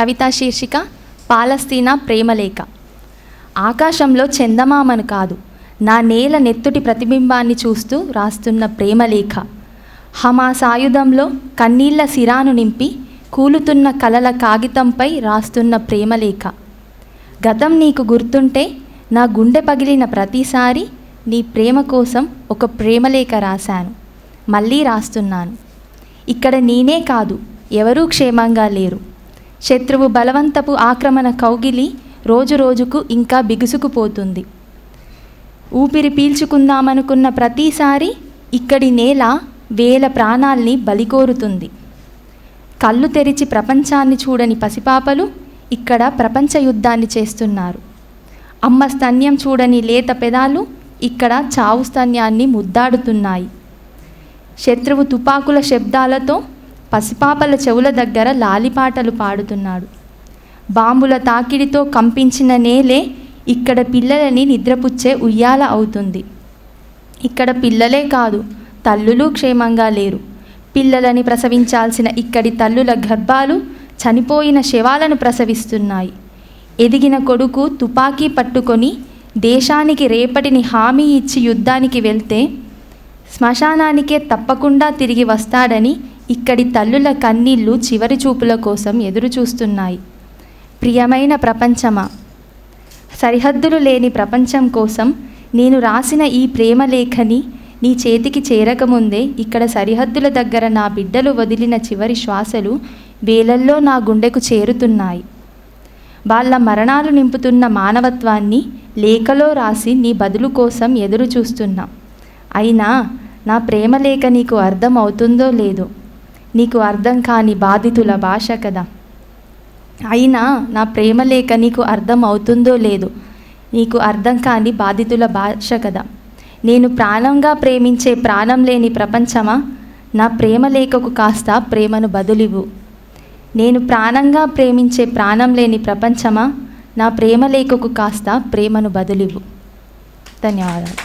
కవితా శీర్షిక పాలస్తీనా ప్రేమలేఖ. ఆకాశంలో చందమామను కాదు, నా నేల నెత్తుటి ప్రతిబింబాన్ని చూస్తూ రాస్తున్న ప్రేమలేఖ. హమాస్ ఆయుధంలో కన్నీళ్ల సిరాను నింపి కూలుతున్న కలల కాగితంపై రాస్తున్న ప్రేమలేఖ. గతం నీకు గుర్తుంటే నా గుండె పగిలిన ప్రతిసారి నీ ప్రేమ కోసం ఒక ప్రేమలేఖ రాశాను, మళ్ళీ రాస్తున్నాను. ఇక్కడ నేనే కాదు, ఎవరూ క్షేమంగా లేరు. శత్రువు బలవంతపు ఆక్రమణ కౌగిలి రోజు రోజుకు ఇంకా బిగుసుకుపోతుంది. ఊపిరి పీల్చుకుందామనుకున్న ప్రతిసారి ఇక్కడి నేల వేల ప్రాణాల్ని బలికోరుతుంది. కళ్ళు తెరిచి ప్రపంచాన్ని చూడని పసిపాపలు ఇక్కడ ప్రపంచ యుద్ధాన్ని చేస్తున్నారు. అమ్మ స్తన్యం చూడని లేత పెదాలు ఇక్కడ చావు స్తన్యాన్ని ముద్దాడుతున్నాయి. శత్రువు తుపాకుల శబ్దాలతో పసిపాపల చెవుల దగ్గర లాలిపాటలు పాడుతున్నాడు. బాంబుల తాకిడితో కంపించిన నేలే ఇక్కడ పిల్లలని నిద్రపుచ్చే ఉయ్యాల అవుతుంది. ఇక్కడ పిల్లలే కాదు, తల్లులు క్షేమంగా లేరు. పిల్లలని ప్రసవించాల్సిన ఇక్కడి తల్లుల గర్భాలు చనిపోయిన శవాలను ప్రసవిస్తున్నాయి. ఎదిగిన కొడుకు తుపాకీ పట్టుకొని దేశానికి రేపటిని హామీ ఇచ్చి యుద్ధానికి వెళ్తే శ్మశానానికే తప్పకుండా తిరిగి వస్తాడని ఇక్కడి తల్లుల కన్నీళ్లు చివరి చూపుల కోసం ఎదురుచూస్తున్నాయి. ప్రియమైన ప్రపంచమా, సరిహద్దులు లేని ప్రపంచం కోసం నేను రాసిన ఈ ప్రేమలేఖని నీ చేతికి చేరకముందే ఇక్కడ సరిహద్దుల దగ్గర నా బిడ్డలు వదిలిన చివరి శ్వాసలు వేలల్లో నా గుండెకు చేరుతున్నాయి. వాళ్ళ మరణాలు నింపుతున్న మానవత్వాన్ని లేఖలో రాసి నీ బదులు కోసం ఎదురు చూస్తున్నా. అయినా నా ప్రేమలేఖ నీకు అర్థం అవుతుందో లేదో, నీకు అర్థం కాని బాధితుల భాష కదా. అయినా నా ప్రేమలేఖ నీకు అర్థం అవుతుందో లేదో, నీకు అర్థం కాని బాధితుల భాష కదా. నేను ప్రాణంగా ప్రేమించే ప్రాణం లేని ప్రపంచమా, నా ప్రేమలేఖకు కాస్త ప్రేమను బదులివ్వు. నేను ప్రాణంగా ప్రేమించే ప్రాణం లేని ప్రపంచమా, నా ప్రేమలేఖకు కాస్త ప్రేమను బదులివ్వు. ధన్యవాదాలు.